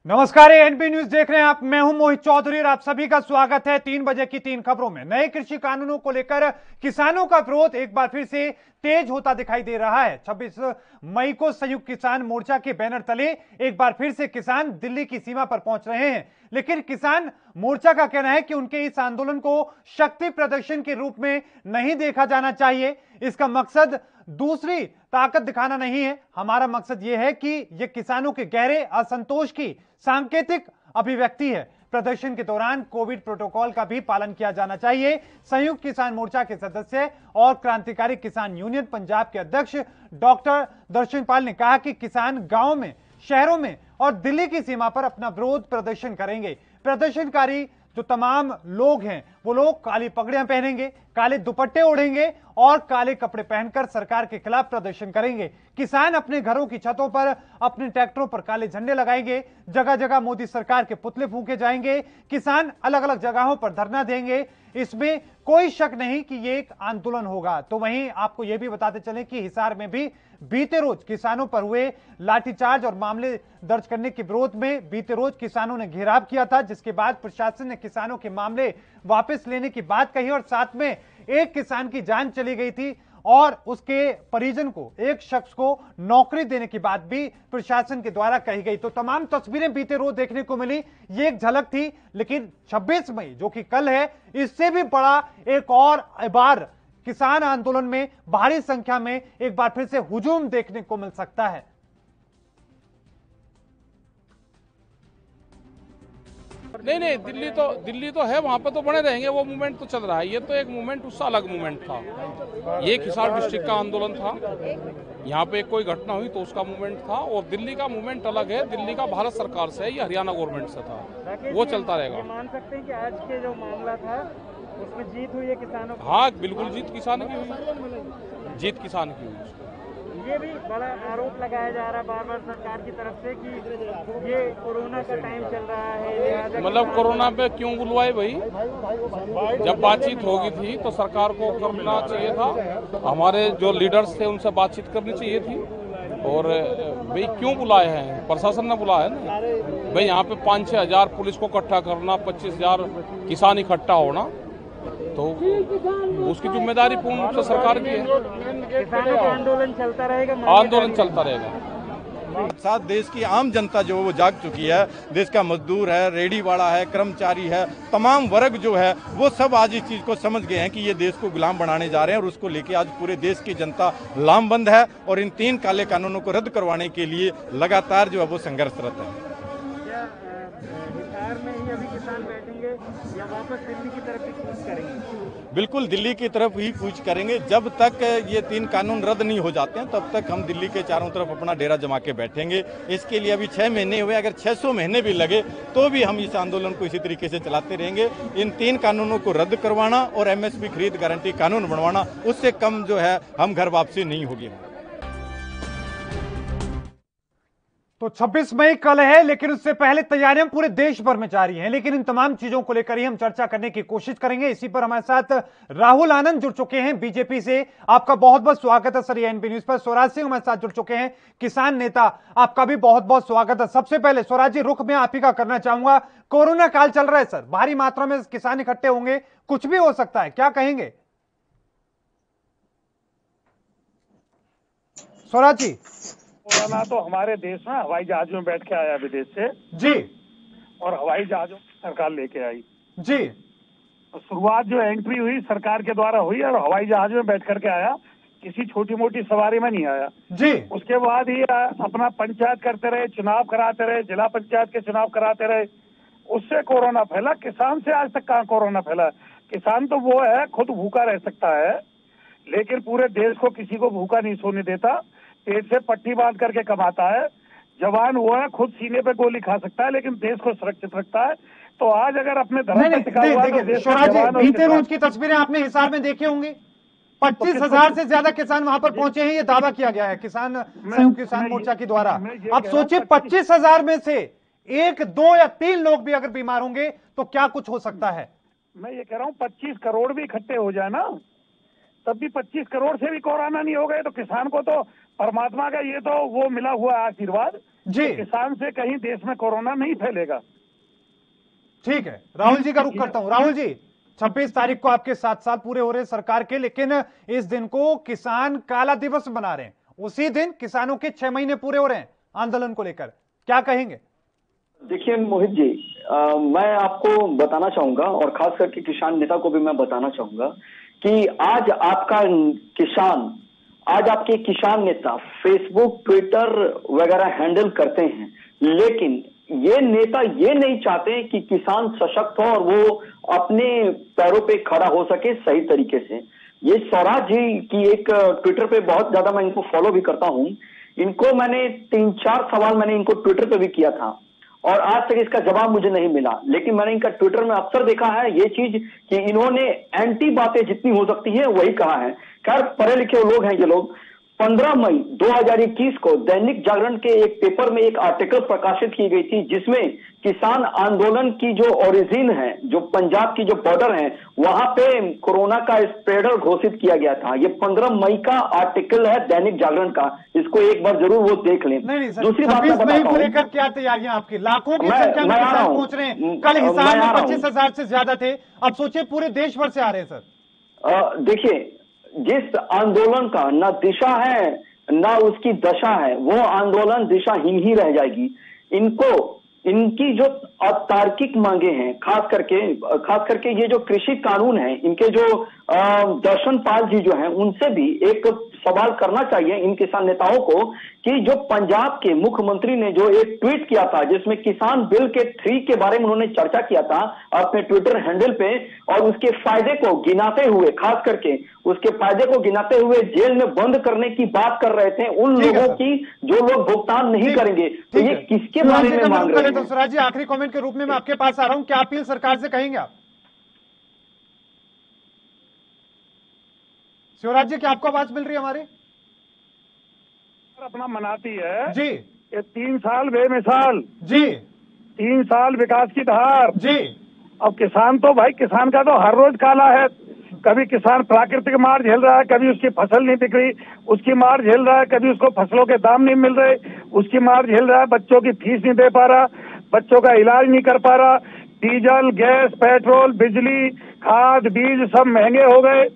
नमस्कार, ANP news देख रहे हैं आप। मैं हूं मोहित चौधरी और आप सभी का स्वागत है 3 बजे की 3 खबरों में। नए कृषि कानूनों को लेकर किसानों का विरोध एक बार फिर से तेज होता दिखाई दे रहा है। 26 मई को संयुक्त किसान मोर्चा के बैनर तले एक बार फिर से किसान दिल्ली की सीमा पर पहुंच रहे हैं, लेकिन किसान मोर्चा का कहना है कि उनके इस आंदोलन को शक्ति प्रदर्शन के रूप में नहीं देखा जाना चाहिए। इसका मकसद दूसरी ताकत दिखाना नहीं है। हमारा मकसद यह है कि यह किसानों के गहरे असंतोष की सांकेतिक अभिव्यक्ति है। प्रदर्शन के दौरान कोविड प्रोटोकॉल का भी पालन किया जाना चाहिए। संयुक्त किसान मोर्चा के सदस्य और क्रांतिकारी किसान यूनियन पंजाब के अध्यक्ष डॉक्टर दर्शनपाल ने कहा कि किसान गांवों में, शहरों में और दिल्ली की सीमा पर अपना विरोध प्रदर्शन करेंगे। प्रदर्शनकारी जो तमाम लोग हैं वो लोग काली पगड़ियां पहनेंगे, काले दुपट्टे ओढ़ेंगे और काले कपड़े पहनकर सरकार के खिलाफ प्रदर्शन करेंगे। किसान अपने घरों की छतों पर, अपने ट्रैक्टरों पर काले झंडे लगाएंगे। जगह जगह मोदी सरकार के पुतले फूंके जाएंगे। किसान अलग अलग जगहों पर धरना देंगे। इसमें कोई शक नहीं कि यह एक आंदोलन होगा। तो वहीं आपको यह भी बताते चलें कि हिसार में भी बीते रोज किसानों पर हुए लाठीचार्ज और मामले दर्ज करने के विरोध में बीते रोज किसानों ने घेराव किया था, जिसके बाद प्रशासन ने किसानों के मामले वापस लेने की बात कही और साथ में एक किसान की जान चली गई थी और उसके परिजन को, एक शख्स को नौकरी देने की बात भी प्रशासन के द्वारा कही गई। तो तमाम तस्वीरें बीते रोज देखने को मिली। ये एक झलक थी, लेकिन 26 मई जो कि कल है, इससे भी बड़ा एक और बार किसान आंदोलन में भारी संख्या में एक बार फिर से हुजूम देखने को मिल सकता है। नहीं, दिल्ली तो है, वहाँ पे तो बने रहेंगे। वो मूवमेंट तो चल रहा है। ये तो एक मूवमेंट, उससे अलग मूवमेंट था। ये हिसार डिस्ट्रिक्ट का आंदोलन था। यहाँ पे कोई घटना हुई तो उसका मूवमेंट था, और दिल्ली का मूवमेंट अलग है। दिल्ली का भारत सरकार से है, ये हरियाणा गवर्नमेंट से था। वो चलता रहेगा। मान सकते हैं कि आज के जो मामला था उसमें जीत हुई है किसानों की। हाँ, बिल्कुल जीत किसान की हुई। जीत किसान की हुई। ये भी बड़ा आरोप लगाया जा रहा है बार बार सरकार की तरफ से कि ये कोरोना का टाइम चल रहा है। मतलब कोरोना पे क्यों बुलवाए भाई? जब बातचीत होगी थी तो सरकार को करना चाहिए था। हमारे जो लीडर्स थे उनसे बातचीत करनी चाहिए थी। और भाई क्यों बुलाए हैं? प्रशासन ने बुलाया है ना भाई। यहाँ पे 5-6 हजार पुलिस को इकट्ठा करना, 25,000 किसान इकट्ठा होना, तो उसकी जिम्मेदारी पूर्ण रूप से सरकार की है। किसानों का आंदोलन चलता रहेगा। आंदोलन चलता रहेगा। साथ देश की आम जनता जो वो जाग चुकी है। देश का मजदूर है, रेडी वाला है, कर्मचारी है, तमाम वर्ग जो है वो सब आज इस चीज को समझ गए हैं कि ये देश को गुलाम बनाने जा रहे हैं, और उसको लेके आज पूरे देश की जनता लामबंद है और इन 3 काले कानूनों को रद्द करवाने के लिए लगातार जो है वो संघर्षरत है। हिसार में ही अभी किसान बैठेंगे या वापस दिल्ली की तरफ भी कूच करेंगे? बिल्कुल दिल्ली की तरफ ही कूच करेंगे। जब तक ये 3 कानून रद्द नहीं हो जाते हैं तब तक हम दिल्ली के चारों तरफ अपना डेरा जमा के बैठेंगे। इसके लिए अभी 6 महीने हुए, अगर 600 महीने भी लगे तो भी हम इस आंदोलन को इसी तरीके से चलाते रहेंगे। इन 3 कानूनों को रद्द करवाना और एमएसपी खरीद गारंटी कानून बनवाना, उससे कम जो है हम घर वापसी नहीं होगी। तो 26 मई कल है, लेकिन उससे पहले तैयारियां पूरे देश भर में जारी हैं। लेकिन इन तमाम चीजों को लेकर ही हम चर्चा करने की कोशिश करेंगे। इसी पर हमारे साथ राहुल आनंद जुड़ चुके हैं बीजेपी से। आपका बहुत बहुत स्वागत है सर एएनपी न्यूज पर। स्वराज सिंह हमारे साथ जुड़ चुके हैं, किसान नेता। आपका भी बहुत बहुत स्वागत है। सबसे पहले स्वराज जी, रुख में आप ही का करना चाहूंगा। कोरोना काल चल रहा है सर, भारी मात्रा में किसान इकट्ठे होंगे, कुछ भी हो सकता है, क्या कहेंगे स्वराज जी? कोरोना तो हमारे देश में हवाई जहाज में बैठ के आया विदेश से जी, और हवाई जहाजों सरकार लेके आई जी। तो शुरुआत जो एंट्री हुई सरकार के द्वारा हुई और हवाई जहाज में बैठ करके आया, किसी छोटी मोटी सवारी में नहीं आया जी। उसके बाद ही अपना पंचायत करते रहे, चुनाव कराते रहे, जिला पंचायत के चुनाव कराते रहे, उससे कोरोना फैला। किसान से आज तक कहाँ कोरोना फैला? किसान तो वो है खुद भूखा रह सकता है, लेकिन पूरे देश को किसी को भूखा नहीं सोने देता। पेट से पट्टी बांध करके कमाता है। जवान वो है, खुद सीने पे गोली खा सकता है, लेकिन देश को सुरक्षित रखता है। तो आज अगर अपने धर्म पे टिका हुआ है तो देश का जवान और बीते रोज की तस्वीरें आपने हिसार में देखी होंगी। 25,000 से ज्यादा किसान वहां पर पहुंचे हैं, ये दावा किया गया है किसान संयुक्त किसान मोर्चा के द्वारा। अब सोचिए 25,000 में से 1, 2 या 3 लोग भी अगर बीमार होंगे तो क्या कुछ हो सकता है। मैं ये कह रहा हूँ 25 करोड़ भी इकट्ठे हो जाए ना, तब भी 25 करोड़ से भी कोरोना नहीं हो गए तो किसान को तो परमात्मा का ये तो वो मिला हुआ आशीर्वाद जी किसान से कहीं देश में कोरोना नहीं फैलेगा। ठीक है, राहुल जी का रुख करता हूं। राहुल जी, 26 तारीख को आपके 7 साल पूरे हो रहे हैं सरकार के, लेकिन इस दिन को किसान काला दिवस मना रहे हैं। उसी दिन किसानों के 6 महीने पूरे हो रहे हैं आंदोलन को लेकर, क्या कहेंगे? देखिए मोहित जी, मैं आपको बताना चाहूंगा और खास करके किसान नेता को भी मैं बताना चाहूंगा कि आज आपके किसान नेता फेसबुक, ट्विटर वगैरह हैंडल करते हैं, लेकिन ये नेता ये नहीं चाहते कि किसान सशक्त हो और वो अपने पैरों पे खड़ा हो सके सही तरीके से। ये स्वराज जी की एक ट्विटर पे बहुत ज्यादा मैं इनको फॉलो भी करता हूं। इनको मैंने 3-4 सवाल मैंने इनको ट्विटर पे भी किया था और आज तक इसका जवाब मुझे नहीं मिला, लेकिन मैंने इनका ट्विटर में अक्सर देखा है ये चीज कि इन्होंने एंटी बातें जितनी हो सकती है वही कहा है। खैर पढ़े लिखे लोग हैं ये लोग। 15 मई 2021 को दैनिक जागरण के एक पेपर में एक आर्टिकल प्रकाशित की गई थी जिसमें किसान आंदोलन की जो ओरिजिन है, जो पंजाब की जो बॉर्डर है, वहां पे कोरोना का स्प्रेडर घोषित किया गया था। ये 15 मई का आर्टिकल है दैनिक जागरण का, इसको एक बार जरूर वो देख लें। नहीं सर, दूसरी बात मैं 26 मई बताता को हूं, लेकर क्या तैयारियां आपकी? लाखों की मैं संख्या में आ रहा किसान हूं। पहुंच रहे हैं। कल हिसार में 25,000 से ज्यादा थे, अब सोचिए पूरे देश भर से आ रहे हैं सर। देखिए, जिस आंदोलन का ना दिशा है ना उसकी दशा है, वो आंदोलन दिशाहीन ही रह जाएगी। इनकी जो अतार्किक मांगे हैं, खास करके ये जो कृषि कानून है, इनके जो दर्शन पाल जी जो हैं, उनसे भी एक सवाल करना चाहिए इन किसान नेताओं को कि जो पंजाब के मुख्यमंत्री ने जो एक ट्वीट किया था जिसमें किसान बिल के 3 के बारे में उन्होंने चर्चा किया था अपने ट्विटर हैंडल पे, और उसके फायदे को गिनाते हुए, खास करके उसके फायदे को गिनाते हुए जेल में बंद करने की बात कर रहे थे उन लोगों की जो लोग भुगतान नहीं करेंगे। तो ये किसके बारे में मांग रहे हैं? स्वराज जी, आखिरी कमेंट के रूप में मैं आपके पास आ रहा हूं, क्या अपील सरकार से कहेंगे आप? शिवराज जी, क्या आपको आवाज मिल रही है हमारी? अपना मनाती है जी, ये 3 साल बेमिसाल, जी 3 साल विकास की धार। जी, अब किसान तो भाई, किसान का तो हर रोज काला है। कभी किसान प्राकृतिक मार झेल रहा है, कभी उसकी फसल नहीं बिक रही उसकी मार झेल रहा है, कभी उसको फसलों के दाम नहीं मिल रहे उसकी मार झेल रहा है, बच्चों की फीस नहीं दे पा रहा, बच्चों का इलाज नहीं कर पा रहा, डीजल, गैस, पेट्रोल, बिजली, खाद, बीज सब महंगे हो गए,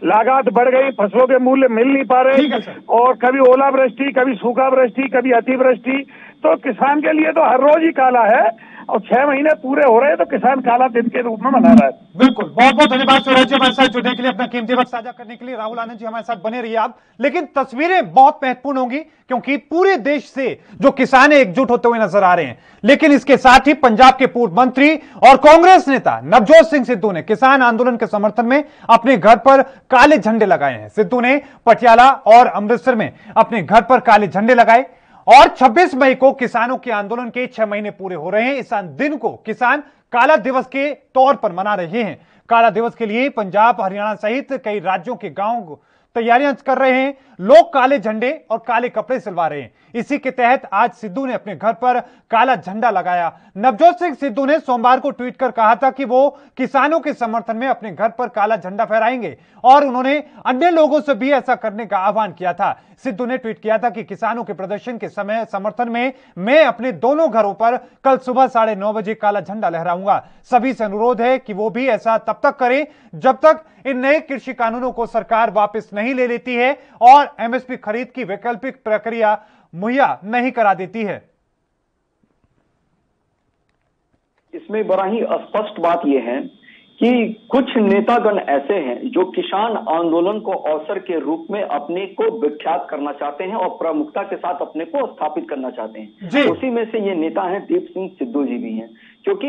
लागत बढ़ गई, फसलों के मूल्य मिल नहीं पा रहे, और कभी ओलावृष्टि, कभी सूखा वृष्टि, कभी अतिवृष्टि। तो किसान के लिए तो हर रोज ही काला है, और 6 महीने पूरे हो रहे हैं तो किसान काला दिन के रूप में मना रहा है। बिल्कुल, बहुत बहुत धन्यवाद शिवराज जी हमारे साथ जुड़ने के लिए, अपना कीमती वक्त साझा करने के लिए। राहुल आनंद जी हमारे साथ बने रहिए आप। लेकिन तस्वीरें बहुत महत्वपूर्ण होंगी क्योंकि पूरे देश से जो किसान एकजुट होते हुए नजर आ रहे हैं, लेकिन इसके साथ ही पंजाब के पूर्व मंत्री और कांग्रेस नेता नवजोत सिंह सिद्धू ने किसान आंदोलन के समर्थन में अपने घर पर काले झंडे लगाए हैं। सिद्धू ने पटियाला और अमृतसर में अपने घर पर काले झंडे लगाए और 26 मई को किसानों के आंदोलन के 6 महीने पूरे हो रहे हैं। इस दिन को किसान काला दिवस के तौर पर मना रहे हैं। काला दिवस के लिए पंजाब, हरियाणा सहित कई राज्यों के गांव तैयारियां कर रहे हैं। लोग काले झंडे और काले कपड़े सिलवा रहे हैं। इसी के तहत आज सिद्धू ने अपने घर पर काला झंडा लगाया। नवजोत सिंह सिद्धू ने सोमवार को ट्वीट कर कहा था कि वो किसानों के समर्थन में अपने घर पर काला झंडा फहराएंगे और उन्होंने अन्य लोगों से भी ऐसा करने का आह्वान किया था। सिद्धू ने ट्वीट किया था कि किसानों के प्रदर्शन के समय समर्थन में मैं अपने दोनों घरों पर कल सुबह 9:30 बजे काला झंडा लहराऊंगा। सभी से अनुरोध है कि वो भी ऐसा तब तक करें जब तक इन नए कृषि कानूनों को सरकार वापस नहीं ले लेती है और एमएसपी खरीद की वैकल्पिक प्रक्रिया मुहैया नहीं करा देती है। इसमें बड़ा ही स्पष्ट बात यह है कि कुछ नेतागण ऐसे हैं जो किसान आंदोलन को अवसर के रूप में अपने को विख्यात करना चाहते हैं और प्रमुखता के साथ अपने को स्थापित करना चाहते हैं। उसी में से ये नेता हैं दीप सिंह सिद्धू जी भी हैं, क्योंकि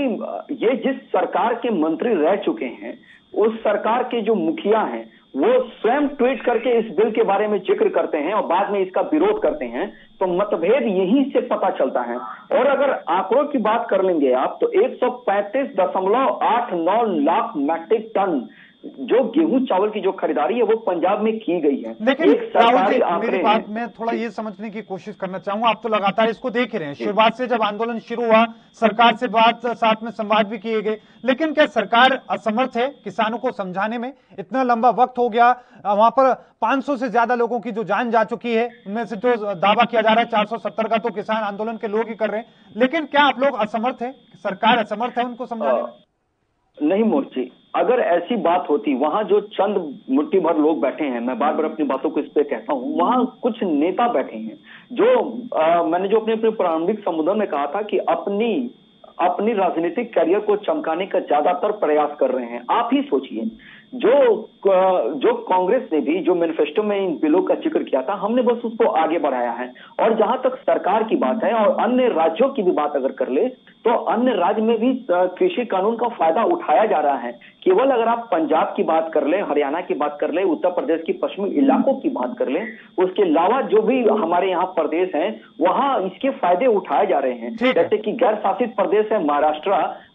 ये जिस सरकार के मंत्री रह चुके हैं उस सरकार के जो मुखिया हैं वो स्वयं ट्वीट करके इस बिल के बारे में जिक्र करते हैं और बाद में इसका विरोध करते हैं। तो मतभेद यहीं से पता चलता है। और अगर आंकड़ों की बात कर लेंगे आप तो 135.89 लाख मैट्रिक टन जो गेहूं चावल की जो खरीदारी है वो पंजाब में की गई है। लेकिन एक सरकारी राहुल जी, आंकड़े मेरी बात मैं थोड़ा ये समझने की कोशिश करना चाहूंगा। आप तो लगातार इसको देख ही रहे हैं, शुरुआत से जब आंदोलन शुरू हुआ सरकार से बात, साथ में संवाद भी किए गए, लेकिन क्या सरकार असमर्थ है किसानों को समझाने में? इतना लंबा वक्त हो गया, वहां पर 500 से ज्यादा लोगों की जो जान जा चुकी है, उनमें से जो दावा किया जा रहा है 470 का तो किसान आंदोलन के लोग ही कर रहे हैं, लेकिन क्या आप लोग असमर्थ है, सरकार असमर्थ है उनको समझाने में? नहीं मोर्ची, अगर ऐसी बात होती, वहां जो चंद मुट्ठी भर लोग बैठे हैं, मैं बार बार अपनी बातों को इस पे कहता हूं, वहां कुछ नेता बैठे हैं जो मैंने जो अपने प्रारंभिक संबोधन में कहा था कि अपनी राजनीतिक करियर को चमकाने का ज्यादातर प्रयास कर रहे हैं। आप ही सोचिए, जो कांग्रेस ने भी जो मैनिफेस्टो में इन बिलों का जिक्र किया था, हमने बस उसको आगे बढ़ाया है। और जहां तक सरकार की बात है और अन्य राज्यों की भी बात अगर कर ले, तो अन्य राज्य में भी कृषि कानून का फायदा उठाया जा रहा है। केवल अगर आप पंजाब की बात कर ले, हरियाणा की बात कर ले, उत्तर प्रदेश की पश्चिमी इलाकों की बात कर ले, उसके अलावा जो भी हमारे यहाँ प्रदेश हैं, वहां इसके फायदे उठाए जा रहे हैं। जैसे कि गैर शासित प्रदेश है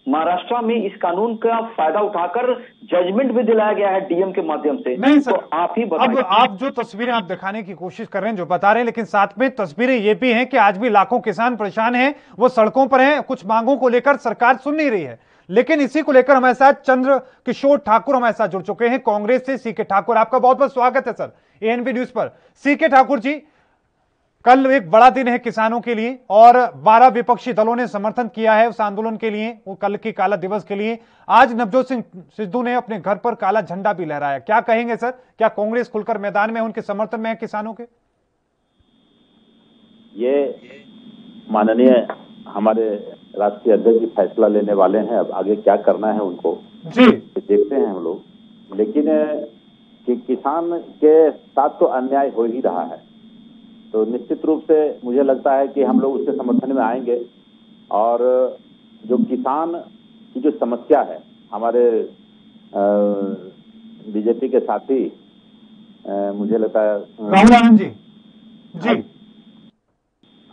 महाराष्ट्र में इस कानून का फायदा उठाकर जजमेंट भी दिलाया गया है डीएम के माध्यम से। नहीं सर, तो आप ही बताइए। अब आप जो तस्वीरें आप दिखाने की कोशिश कर रहे हैं, जो बता रहे हैं, लेकिन साथ में तस्वीरें ये भी हैं कि आज भी लाखों किसान परेशान हैं, वो सड़कों पर हैं, कुछ मांगों को लेकर सरकार सुन नहीं रही है। लेकिन इसी को लेकर हमारे साथ चंद्र किशोर ठाकुर हमारे साथ जुड़ चुके हैं कांग्रेस से। सीके ठाकुर, आपका बहुत बहुत स्वागत है सर एएनबी न्यूज पर। सीके ठाकुर जी, कल एक बड़ा दिन है किसानों के लिए और 12 विपक्षी दलों ने समर्थन किया है उस आंदोलन के लिए, वो कल की काला दिवस के लिए। आज नवजोत सिंह सिद्धू ने अपने घर पर काला झंडा भी लहराया। क्या कहेंगे सर, क्या कांग्रेस खुलकर मैदान में उनके समर्थन में है किसानों के? ये माननीय हमारे राष्ट्रीय अध्यक्ष जी फैसला लेने वाले हैं, अब आगे क्या करना है उनको जी देखते हैं हम लोग। लेकिन कि किसान के साथ तो अन्याय हो ही रहा है, तो निश्चित रूप से मुझे लगता है कि हम लोग उसके समर्थन में आएंगे। और जो किसान की जो समस्या है, हमारे बीजेपी के साथी मुझे लगता है राहुल आनंद जी,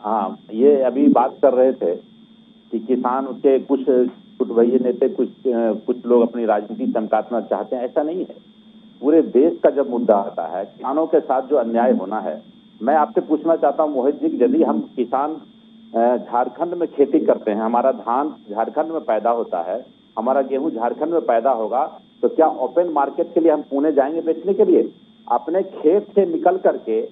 हाँ, ये अभी बात कर रहे थे कि किसान के कुछ भैया नेता कुछ लोग अपनी राजनीति चमकाना चाहते हैं। ऐसा नहीं है। पूरे देश का जब मुद्दा आता है, किसानों के साथ जो अन्याय होना है, मैं आपसे पूछना चाहता हूं मोहित जी, यदि हम किसान झारखंड में खेती करते हैं, हमारा धान झारखंड में पैदा होता है, हमारा गेहूं झारखंड में पैदा होगा, तो क्या ओपन मार्केट के लिए हम पुणे जाएंगे बेचने के लिए? अपने खेत से निकल करके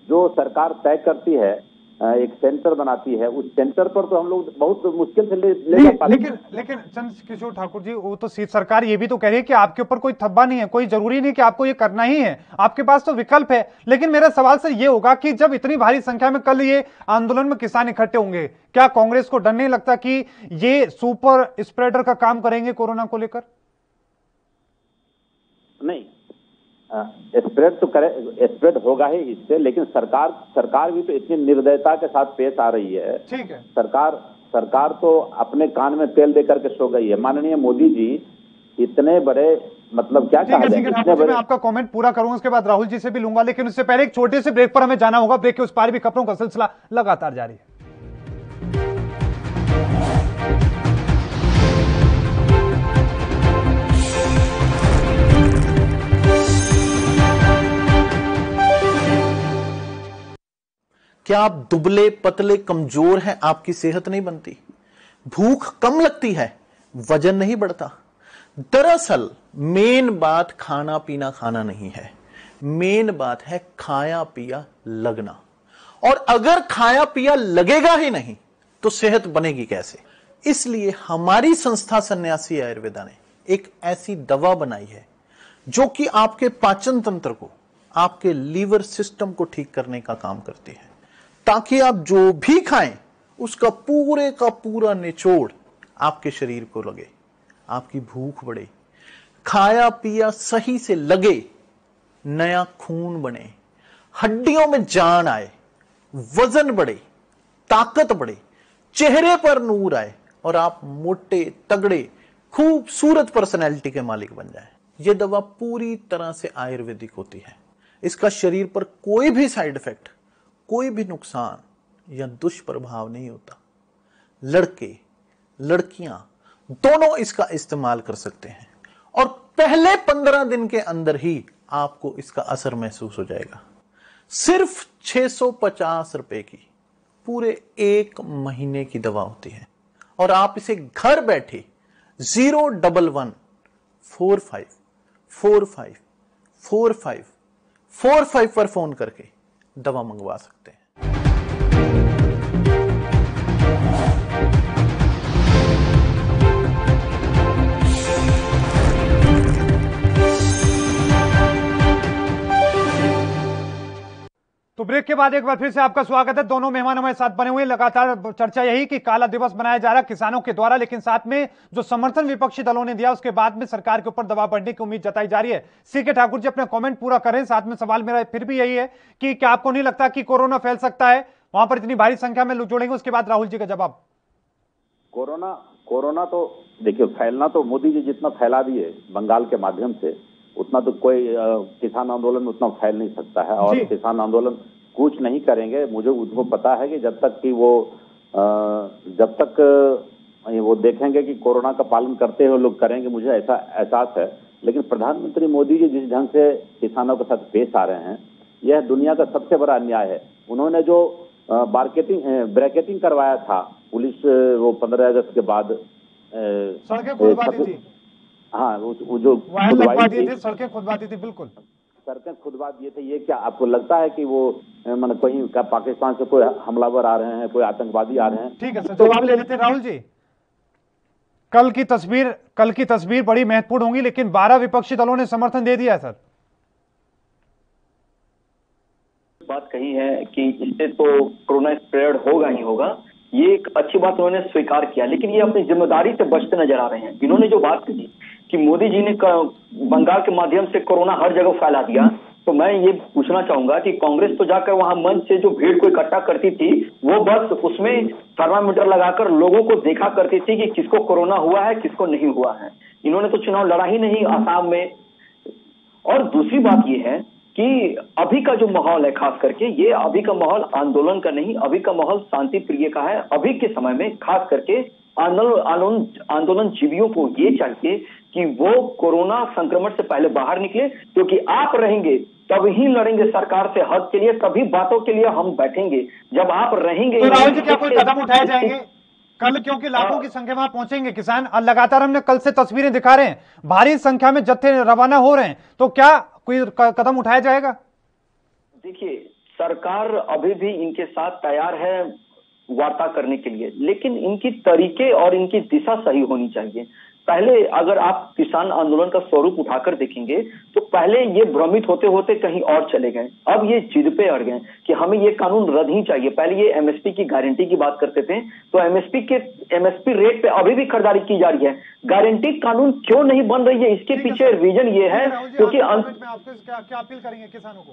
जो सरकार तय करती है, एक सेंटर बनाती है, उस सेंटर पर तो हम लोग बहुत मुश्किल से ले लेकिन चंद्र किशोर ठाकुर जी, वो तो सरकार ये भी तो कह रही है कि आपके ऊपर कोई थब्बा नहीं है, कोई जरूरी नहीं कि आपको ये करना ही है, आपके पास तो विकल्प है। लेकिन मेरा सवाल सर ये होगा कि जब इतनी भारी संख्या में कल ये आंदोलन में किसान इकट्ठे होंगे, क्या कांग्रेस को डर नहीं लगता कि ये सुपर स्प्रेडर का काम करेंगे कोरोना को लेकर? नहीं, स्प्रेड तो स्प्रेड होगा ही इससे, लेकिन सरकार भी तो इतनी निर्दयता के साथ पेश आ रही है। ठीक है, सरकार तो अपने कान में तेल देकर के सो गई है। माननीय मोदी जी इतने बड़े, मतलब क्या कहा जाए, इतने बड़े। मैं आपका कमेंट पूरा करूंगा, उसके बाद राहुल जी से भी लूंगा, लेकिन उससे पहले एक छोटे से ब्रेक पर हमें जाना होगा। ब्रेक के उस पार भी खबरों का सिलसिला लगातार जारी है। क्या आप दुबले पतले कमजोर हैं, आपकी सेहत नहीं बनती, भूख कम लगती है, वजन नहीं बढ़ता? दरअसल मेन बात खाना पीना खाना नहीं है, मेन बात है खाया पिया लगना। और अगर खाया पिया लगेगा ही नहीं तो सेहत बनेगी कैसे? इसलिए हमारी संस्था सन्यासी आयुर्वेदा ने एक ऐसी दवा बनाई है जो कि आपके पाचन तंत्र को, आपके लीवर सिस्टम को ठीक करने का काम करती है, ताकि आप जो भी खाएं उसका पूरे का पूरा निचोड़ आपके शरीर को लगे, आपकी भूख बढ़े, खाया पिया सही से लगे, नया खून बने, हड्डियों में जान आए, वजन बढ़े, ताकत बढ़े, चेहरे पर नूर आए और आप मोटे तगड़े खूबसूरत पर्सनैलिटी के मालिक बन जाएं। यह दवा पूरी तरह से आयुर्वेदिक होती है। इसका शरीर पर कोई भी साइड इफेक्ट, कोई भी नुकसान या दुष्प्रभाव नहीं होता। लड़के लड़कियां दोनों इसका इस्तेमाल कर सकते हैं और पहले 15 दिन के अंदर ही आपको इसका असर महसूस हो जाएगा। सिर्फ 650 रुपए की पूरे 1 महीने की दवा होती है और आप इसे घर बैठे 01145454545 पर फोन करके दवा मंगवा सकते हैं। तो ब्रेक के बाद एक बार फिर से आपका स्वागत है। दोनों मेहमान हमारे साथ बने हुए। लगातार चर्चा यही कि काला दिवस मनाया जा रहा है किसानों के द्वारा, लेकिन साथ में जो समर्थन विपक्षी दलों ने दिया उसके बाद में सरकार के ऊपर दबाव बढ़ने की उम्मीद जताई जा रही है। सीके ठाकुर जी अपना कमेंट पूरा करें। साथ में सवाल मेरा फिर भी यही है कि क्या आपको नहीं लगता कि कोरोना फैल सकता है? वहां पर इतनी भारी संख्या में लोग जुड़ेंगे। उसके बाद राहुल जी का जवाब। कोरोना तो देखिए, फैलना तो मोदी जी जितना फैला दिए बंगाल के माध्यम से, उतना तो कोई किसान आंदोलन में उतना फैल नहीं सकता है। और किसान आंदोलन कुछ नहीं करेंगे। मुझे उनको पता है कि जब तक वो देखेंगे कि कोरोना का पालन करते हुए लोग करेंगे, मुझे ऐसा एहसास है। लेकिन प्रधानमंत्री मोदी जी जिस ढंग से किसानों के साथ पेश आ रहे हैं, यह दुनिया का सबसे बड़ा अन्याय है। उन्होंने जो ब्रैकेटिंग करवाया था पुलिस, वो 15 अगस्त के बाद सड़कें खुदवा दी थी। हाँ, वो जो सड़कें खुदवा दी थी, बिल्कुल सड़कें खुदवा दिए थे। ये क्या आपको लगता है कि वो मतलब कहीं का पाकिस्तान से कोई हमलावर आ रहे हैं, कोई आतंकवादी आ रहे हैं? ठीक है सर, जवाब ले लेते हैं राहुल जी। कल की तस्वीर बड़ी महत्वपूर्ण होगी, लेकिन 12 विपक्षी दलों ने समर्थन दे दिया सर। बात कही है कि इससे तो कोरोना स्प्रेड होगा ही होगा, ये एक अच्छी बात उन्होंने स्वीकार किया। लेकिन ये अपनी जिम्मेदारी से बचते नजर आ रहे हैं। इन्होंने जो बात कही कि मोदी जी ने बंगाल के माध्यम से कोरोना हर जगह फैला दिया, तो मैं ये पूछना चाहूंगा कि कांग्रेस तो जाकर वहां मंच से जो भीड़ को इकट्ठा करती थी, वो बस उसमें थर्मामीटर लगाकर लोगों को देखा करती थी कि किसको कोरोना हुआ है, किसको नहीं हुआ है। इन्होंने तो चुनाव लड़ा ही नहीं आसाम में। और दूसरी बात ये है कि अभी का जो माहौल है, खास करके ये अभी का माहौल आंदोलन का नहीं, अभी का माहौल शांति प्रिय का है। अभी के समय में खास करके आंदोलन जीवियों को ये चाहिए कि वो कोरोना संक्रमण से पहले बाहर निकले, क्योंकि आप रहेंगे तब ही लड़ेंगे सरकार से हक के लिए, तभी बातों के लिए हम बैठेंगे। जब आप रहेंगे तो राहुल जी, क्या कोई कदम उठाए जाएंगे कल? क्योंकि लाखों की संख्या में पहुंचेंगे किसान। लगातार हमने कल से तस्वीरें दिखा रहे हैं, भारी संख्या में जत्थे रवाना हो रहे हैं, तो क्या कोई कदम उठाया जाएगा? देखिए, सरकार अभी भी इनके साथ तैयार है वार्ता करने के लिए, लेकिन इनकी तरीके और इनकी दिशा सही होनी चाहिए। पहले अगर आप किसान आंदोलन का स्वरूप उठाकर देखेंगे तो पहले ये भ्रमित होते होते कहीं और चले गए, अब ये जिद पे अड़ गए कि हमें ये कानून रद्द ही चाहिए। पहले ये एमएसपी की गारंटी की बात करते थे, तो एमएसपी रेट पे अभी भी खरीदारी की जा रही है। गारंटी कानून क्यों नहीं बन रही है, इसके पीछे रीजन ये है क्योंकि क्या अपील करेंगे किसानों को?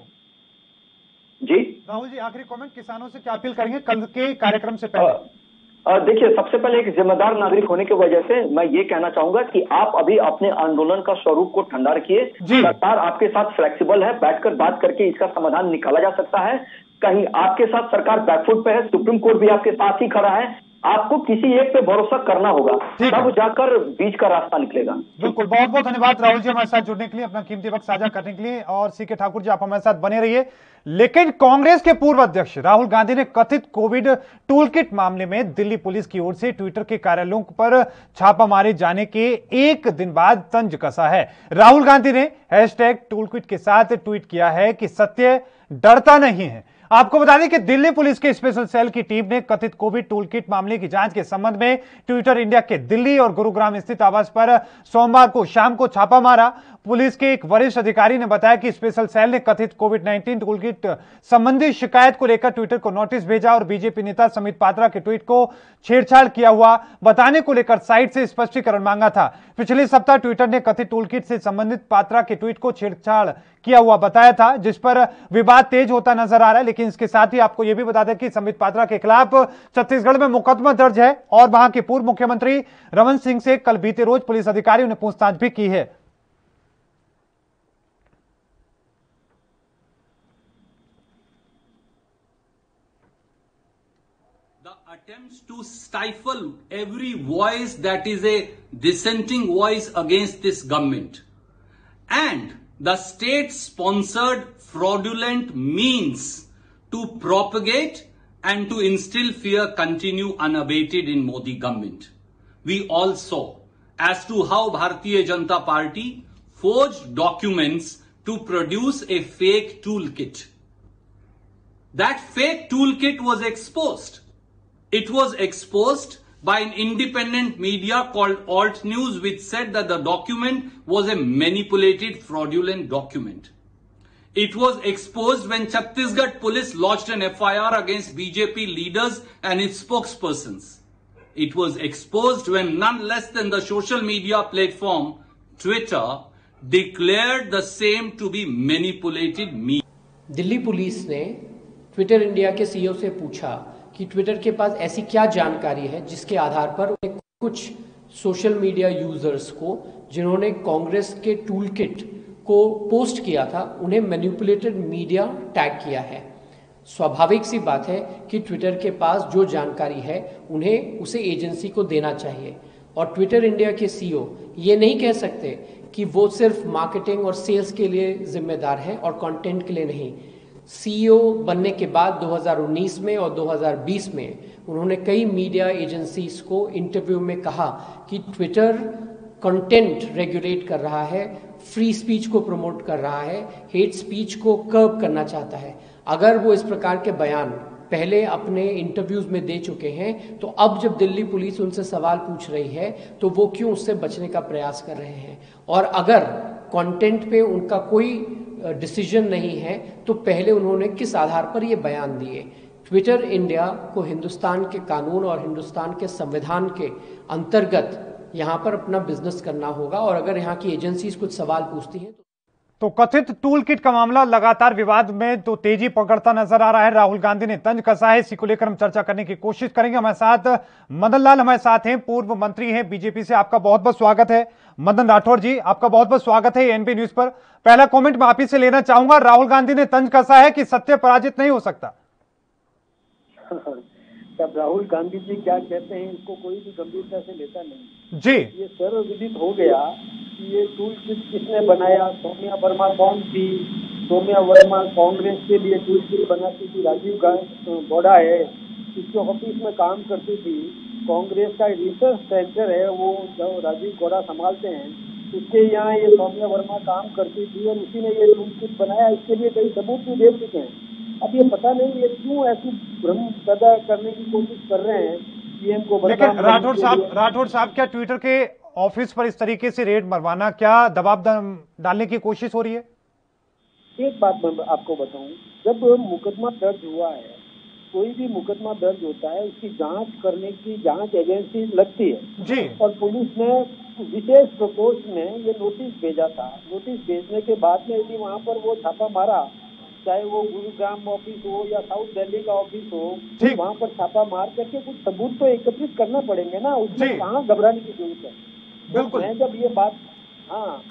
जी राहुल जी, आखिरी कमेंट, किसानों से क्या अपील करेंगे कल के कार्यक्रम से पहले? देखिए, सबसे पहले एक जिम्मेदार नागरिक होने की वजह से मैं ये कहना चाहूंगा कि आप अभी अपने आंदोलन का स्वरूप को ठंडा रखिए। सरकार आपके साथ फ्लेक्सिबल है, बैठकर बात करके इसका समाधान निकाला जा सकता है। कहीं आपके साथ सरकार बैकफुट पे है, सुप्रीम कोर्ट भी आपके साथ ही खड़ा है, आपको किसी एक पे भरोसा करना होगा, तब जाकर बीच का रास्ता निकलेगा। बिल्कुल, बहुत बहुत धन्यवाद राहुल जी हमारे साथ जुड़ने के लिए, अपना कीमती वक्त साझा करने के लिए। और सीके ठाकुर जी, आप हमारे साथ बने रहिए। लेकिन कांग्रेस के पूर्व अध्यक्ष राहुल गांधी ने कथित कोविड टूल किट मामले में दिल्ली पुलिस की ओर से ट्विटर के कार्यालयों पर छापा मारे जाने के एक दिन बाद तंज कसा है। राहुल गांधी ने हैशटैग टूल किट के साथ ट्वीट किया है कि सत्य डरता नहीं है। आपको बता दें कि दिल्ली पुलिस के स्पेशल सेल की टीम ने कथित कोविड टूल किट मामले की जांच के संबंध में ट्विटर इंडिया के दिल्ली और गुरुग्राम स्थित आवास पर सोमवार को शाम को छापा मारा। पुलिस के एक वरिष्ठ अधिकारी ने बताया कि स्पेशल सेल ने कथित कोविड-19 टूल किट संबंधी शिकायत को लेकर ट्विटर को नोटिस भेजा और बीजेपी नेता समित पात्रा के ट्वीट को छेड़छाड़ किया हुआ बताने को लेकर साइट से स्पष्टीकरण मांगा था। पिछले सप्ताह ट्विटर ने कथित टूल किट से संबंधित पात्रा के ट्वीट को छेड़छाड़ किया हुआ बताया था, जिस पर विवाद तेज होता नजर आ रहा है। लेकिन इसके साथ ही आपको यह भी बता दें कि समित पात्रा के खिलाफ छत्तीसगढ़ में मुकदमा दर्ज है और वहां के पूर्व मुख्यमंत्री रमन सिंह से कल बीते रोज पुलिस अधिकारियों ने पूछताछ भी की है। Attempts to stifle every voice that is a dissenting voice against this government. and the state-sponsored fraudulent means to propagate and to instill fear continue unabated in Modi government. We all saw as to how Bharatiya Janata Party forged documents to produce a fake toolkit. That fake toolkit was exposed. It was exposed by an independent media called Alt News, which said that the document was a manipulated, fraudulent document. It was exposed when Chhattisgarh police lodged an FIR against BJP leaders and its spokespersons. It was exposed when none less than the social media platform Twitter declared the same to be manipulated media. Delhi police ने Twitter India के CEO से पूछा कि Twitter के पास ऐसी क्या जानकारी है जिसके आधार पर उन्हें कुछ सोशल मीडिया यूजर्स को, जिन्होंने कांग्रेस के टूलकिट को पोस्ट किया था, उन्हें मैनिपुलेटेड मीडिया टैग किया है। स्वाभाविक सी बात है कि ट्विटर के पास जो जानकारी है उन्हें उसे एजेंसी को देना चाहिए, और ट्विटर इंडिया के सीईओ ये नहीं कह सकते कि वो सिर्फ मार्केटिंग और सेल्स के लिए जिम्मेदार हैं और कंटेंट के लिए नहीं। सीईओ बनने के बाद 2019 में और 2020 में उन्होंने कई मीडिया एजेंसीज को इंटरव्यू में कहा कि ट्विटर कंटेंट रेगुलेट कर रहा है, फ्री स्पीच को प्रमोट कर रहा है, हेट स्पीच को कर्ब करना चाहता है। अगर वो इस प्रकार के बयान पहले अपने इंटरव्यूज में दे चुके हैं, तो अब जब दिल्ली पुलिस उनसे सवाल पूछ रही है तो वो क्यों उससे बचने का प्रयास कर रहे हैं? और अगर कंटेंट पे उनका कोई डिसीजन नहीं है तो पहले उन्होंने किस आधार पर ये बयान दिए? ट्विटर इंडिया को हिंदुस्तान के कानून और हिंदुस्तान के संविधान के अंतर्गत यहाँ पर अपना बिजनेस करना होगा, और अगर यहाँ की एजेंसीज कुछ सवाल पूछती हैं तो कथित टूल किट का मामला लगातार विवाद में तो तेजी पकड़ता नजर आ रहा है। राहुल गांधी ने तंज कसा है, इसी को लेकर हम चर्चा करने की कोशिश करेंगे। हमारे साथ मदन लाल हमारे साथ हैं, पूर्व मंत्री हैं बीजेपी से। आपका बहुत बहुत स्वागत है। मदन राठौर जी, आपका बहुत बहुत स्वागत है एनपी न्यूज पर। पहला कमेंट मैं आप ही से लेना चाहूंगा। राहुल गांधी ने तंज कसा है कि सत्य पराजित नहीं हो सकता। तब राहुल गांधी जी क्या कहते हैं इसको कोई भी गंभीरता से लेता नहीं जी। ये सर्वविदित हो गया कि ये टूल किट किसने बनाया। सौम्या वर्मा कौन थी? सौम्या वर्मा कांग्रेस के लिए टूल किट बनाती थी। राजीव गौड़ा है, इसके ऑफिस में काम करती थी। कांग्रेस का रिसर्च सेंटर है, वो जो राजीव गौड़ा संभालते हैं, उसके यहाँ ये सौम्या वर्मा काम करती थी और उसी ने ये टूल किट बनाया। इसके लिए कई सबूत भी दे चुके हैं। अब ये पता नहीं ये क्यों ऐसी भ्रम पैदा करने की कोशिश कर रहे हैं पीएम को। लेकिन राठौर साहब क्या ट्विटर के ऑफिस पर इस तरीके से रेड मरवाना, क्या दबाव डालने की कोशिश हो रही है? एक बात मैं आपको बताऊं, जब मुकदमा दर्ज हुआ है, कोई भी मुकदमा दर्ज होता है, उसकी जांच करने की जांच एजेंसी लगती है जी। और पुलिस ने विशेष प्रकोष्ठ ने ये नोटिस भेजा था। नोटिस भेजने के बाद में यदि वहाँ पर वो छापा मारा, चाहे वो गुरुग्राम ऑफिस हो या साउथ दिल्ली का ऑफिस हो, तो वहाँ पर छापा मार करके कुछ सबूत तो एकत्रित करना पड़ेंगे ना। उसमें कहाँ घबराने की जरूरत है? बिल्कुल। मैं जब ये बात, हाँ,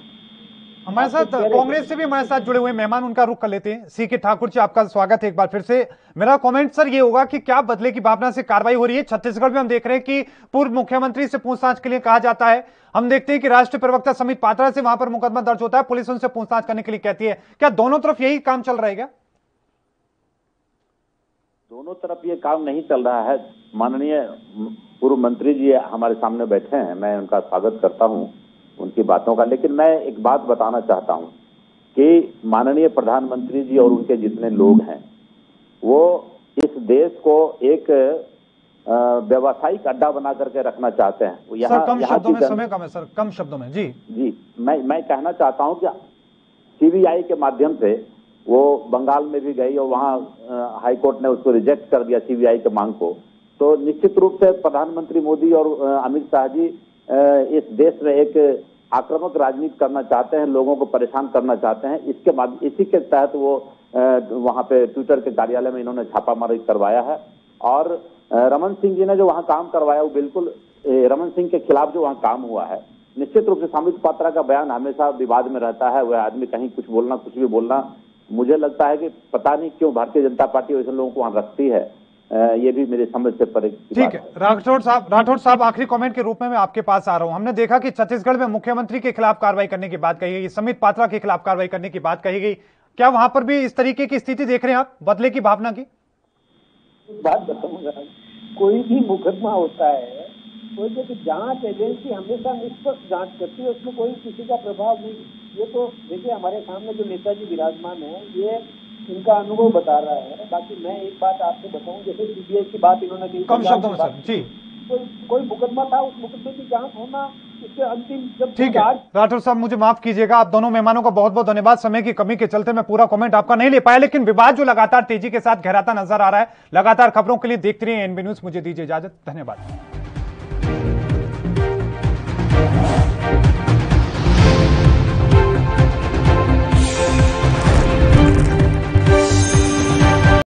हमारे साथ कांग्रेस से भी हमारे साथ जुड़े हुए मेहमान, उनका रुख कर लेते हैं। सी के ठाकुर जी, आपका स्वागत है एक बार फिर से। मेरा कमेंट सर ये होगा कि क्या बदले की भावना से कार्रवाई हो रही है? छत्तीसगढ़ में हम देख रहे हैं कि पूर्व मुख्यमंत्री से पूछताछ के लिए कहा जाता है। हम देखते हैं कि राष्ट्रीय प्रवक्ता समित पात्रा से वहां पर मुकदमा दर्ज होता है, पुलिस उनसे पूछताछ करने के लिए कहती है। क्या दोनों तरफ यही काम चल रहा है क्या? दोनों तरफ ये काम नहीं चल रहा है। माननीय पूर्व मंत्री जी हमारे सामने बैठे हैं, मैं उनका स्वागत करता हूं उनकी बातों का। लेकिन मैं एक बात बताना चाहता हूं कि माननीय प्रधानमंत्री जी और उनके जितने लोग हैं, वो इस देश को एक व्यावसायिक अड्डा बना करके रखना चाहते हैं। सर कम शब्दों में, समय कम है सर, कम शब्दों में। जी, मैं कहना चाहता हूं कि सीबीआई के माध्यम से वो बंगाल में भी गई और वहां हाईकोर्ट ने उसको रिजेक्ट कर दिया, सीबीआई के मांग को। तो निश्चित रूप से प्रधानमंत्री मोदी और अमित शाह जी इस देश में एक आक्रामक राजनीति करना चाहते हैं, लोगों को परेशान करना चाहते हैं। इसी के तहत वो वहां पे ट्विटर के कार्यालय में इन्होंने छापामारी करवाया है। और रमन सिंह जी ने जो वहां काम करवाया, वो बिल्कुल रमन सिंह के खिलाफ जो वहां काम हुआ है। निश्चित रूप से समित पात्रा का बयान हमेशा विवाद में रहता है। वह आदमी कहीं कुछ बोलना, कुछ भी बोलना, मुझे लगता है कि पता नहीं क्यों भारतीय जनता पार्टी वैसे लोगों को वहां रखती है। ये भी मेरे समझ से परे की ठीक बात है। राठौड़ साहब आखिरी कमेंट के रूप में मैं आपके पास आ रहा हूं। हमने देखा कि छत्तीसगढ़ में मुख्यमंत्री के खिलाफ कार्रवाई करने की बात कही गई, समित पात्रा के खिलाफ कार्रवाई करने की बात कही गई। क्या वहां पर भी इस तरीके की स्थिति देख रहे हैं आप, बदले की भावना की? बात बताऊंगा, कोई भी मुकदमा होता है, कोई भी जांच एजेंसी हमेशा निष्पक्ष जांच करती है, उसमें कोई किसी का प्रभाव नहीं। ये तो देखिए हमारे सामने जो नेताजी विराजमान है, ये इनका अनुभव बता रहा है। बाकी मैं एक बात आपको बताऊं, जैसे सीबीआई की बात इन्होंने की, कम शब्दों में सर जी, कोई मुकदमा था, उस मुकदमे की जांच होना, उसके अंतिम जब ठीक है। राठौड़ साहब मुझे माफ कीजिएगा, आप दोनों मेहमानों का बहुत बहुत धन्यवाद। समय की कमी के चलते मैं पूरा कमेंट आपका नहीं ले पाया, लेकिन विवाद जो लगातार तेजी के साथ गहराता नजर आ रहा है, लगातार खबरों के लिए देखते रहिए एनबी न्यूज। मुझे दीजिए इजाजत, धन्यवाद।